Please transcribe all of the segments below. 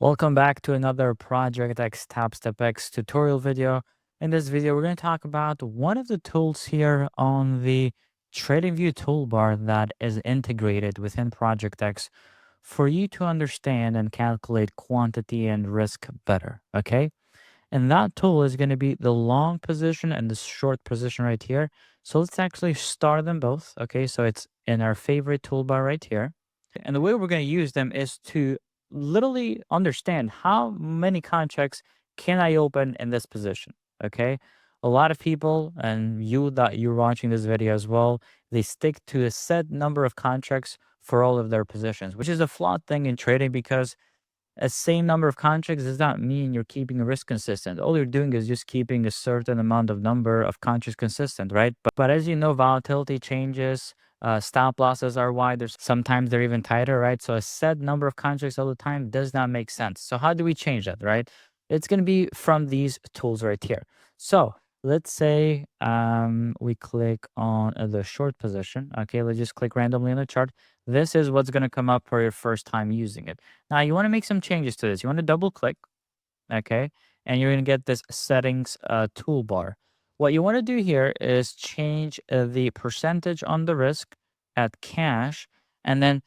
Welcome back to another ProjectX TopstepX tutorial video. In this video, we're going to talk about one of the tools here on the TradingView toolbar that is integrated within ProjectX for you to understand and calculate quantity and risk better. Okay. And that tool is going to be the long position and the short position right here. So let's actually start them both. Okay. So it's in our favorite toolbar right here. And the way we're going to use them is to literally understand how many contracts can I open in this position. Okay. A lot of people, and you that you're watching this video as well, they stick to a set number of contracts for all of their positions, which is a flawed thing in trading because a same number of contracts does not mean you're keeping a risk consistent. All you're doing is just keeping a certain amount of number of contracts consistent, right? But as you know, volatility changes, stop losses are wider. Sometimes they're even tighter, right? So a set number of contracts all the time does not make sense. So how do we change that, right? It's going to be from these tools right here. So let's say we click on the short position. Okay, let's just click randomly on the chart. This is what's going to come up for your first time using it. Now you want to make some changes to this. You want to double click, okay? And you're going to get this settings toolbar. What you want to do here is change the percentage on the risk at cash, and then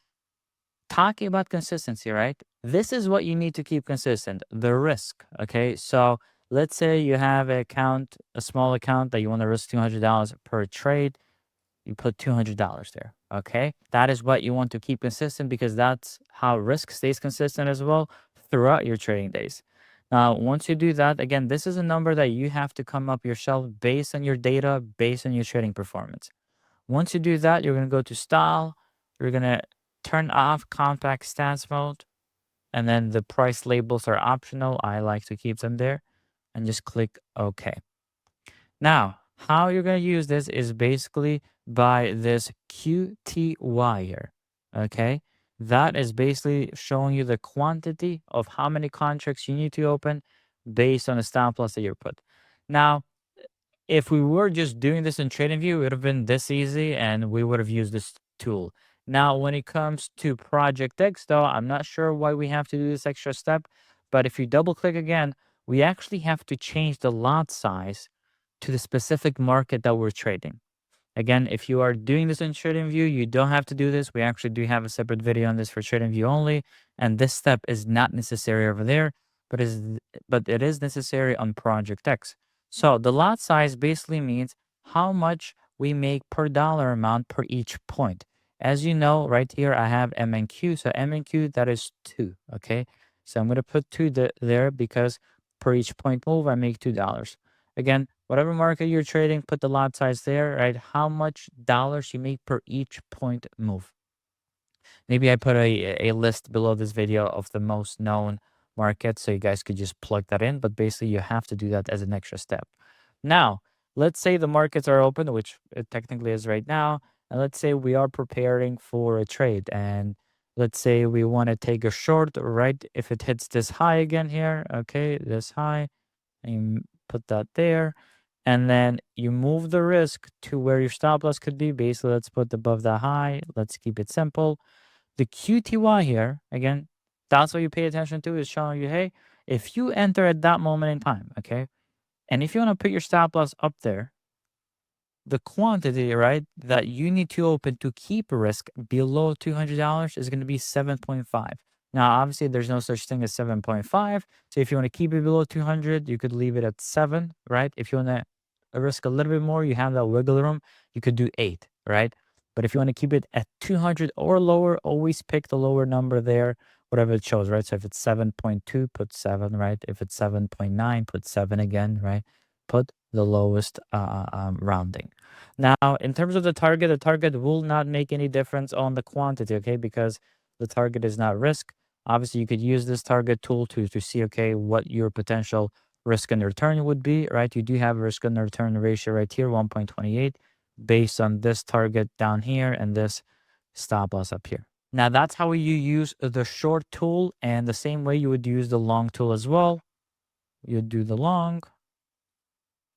talking about consistency, right? This is what you need to keep consistent, the risk, okay? So let's say you have an account, a small account that you want to risk $200 per trade. You put $200 there. Okay. That is what you want to keep consistent because that's how risk stays consistent as well throughout your trading days. Now, once you do that, again, this is a number that you have to come up yourself based on your data, based on your trading performance. Once you do that, you're going to go to style. You're going to turn off compact stance mode. And then the price labels are optional. I like to keep them there and just click OK. Now, how you're going to use this is basically by this QTY here. Okay. That is basically showing you the quantity of how many contracts you need to open based on the stop loss that you put. Now, if we were just doing this in TradingView, it would have been this easy and we would have used this tool. Now, when it comes to ProjectX, though, I'm not sure why we have to do this extra step. But if you double click again, we actually have to change the lot size to the specific market that we're trading. Again, if you are doing this in TradingView, you don't have to do this. We actually do have a separate video on this for TradingView only, and this step is not necessary over there, but it is necessary on ProjectX. So the lot size basically means how much we make per dollar amount per each point. As you know, right here I have MNQ. So MNQ, that is 2. Okay, so I'm going to put 2 there because per each point move I make $2. Again, whatever market you're trading, put the lot size there, right? How much dollars you make per each point move. Maybe I put a list below this video of the most known markets so you guys could just plug that in. But basically, you have to do that as an extra step. Now, let's say the markets are open, which it technically is right now. And let's say we are preparing for a trade. And let's say we want to take a short, right? If it hits this high again here, okay, this high, and you put that there. And then you move the risk to where your stop loss could be. Basically, let's put above the high. Let's keep it simple. The QTY here, again, that's what you pay attention to, is showing you, hey, if you enter at that moment in time, okay, and if you want to put your stop loss up there, the quantity, right, that you need to open to keep a risk below $200 is going to be 7.5. Now, obviously, there's no such thing as 7.5. So if you want to keep it below 200, you could leave it at 7, right? If you want to risk a little bit more, you have that wiggle room, you could do 8, right? But if you want to keep it at 200 or lower, always pick the lower number there, whatever it shows, right? So if it's 7.2, put 7, right? If it's 7.9, put 7 again, right? Put the lowest rounding. Now, in terms of the target will not make any difference on the quantity, okay? Because the target is not risk. Obviously, you could use this target tool to see, okay, what your potential risk and return would be, right? You do have a risk and return ratio right here, 1.28, based on this target down here and this stop loss up here. Now, that's how you use the short tool, and the same way you would use the long tool as well. You'd do the long.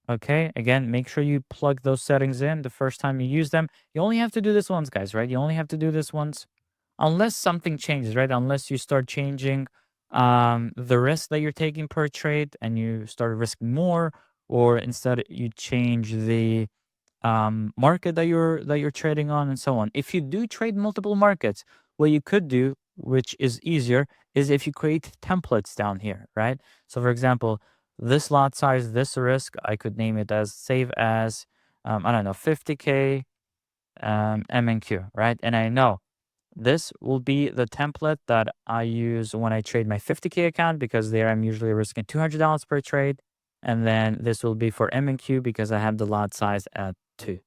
Okay, again, make sure you plug those settings in the first time you use them. You only have to do this once, guys, right? You only have to do this once unless something changes, right? Unless you start changing the risk that you're taking per trade and you start risking more, or instead you change the market that you're trading on, and so on. If you do trade multiple markets, what you could do, which is easier, is if you create templates down here, right? So for example, this lot size, this risk, I could name it as save as I don't know, 50K MNQ, right? And I know this will be the template that I use when I trade my 50K account, because there I'm usually risking $200 per trade. And then this will be for MNQ because I have the lot size at 2.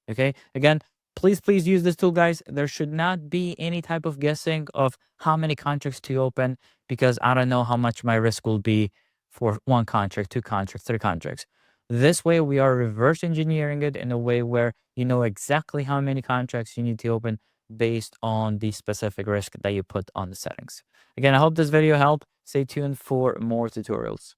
Okay. Again, please use this tool, guys. There should not be any type of guessing of how many contracts to open, because I don't know how much my risk will be for one contract, two contracts, three contracts. This way, we are reverse engineering it in a way where you know exactly how many contracts you need to open based on the specific risk that you put on the settings. Again, I hope this video helped. Stay tuned for more tutorials.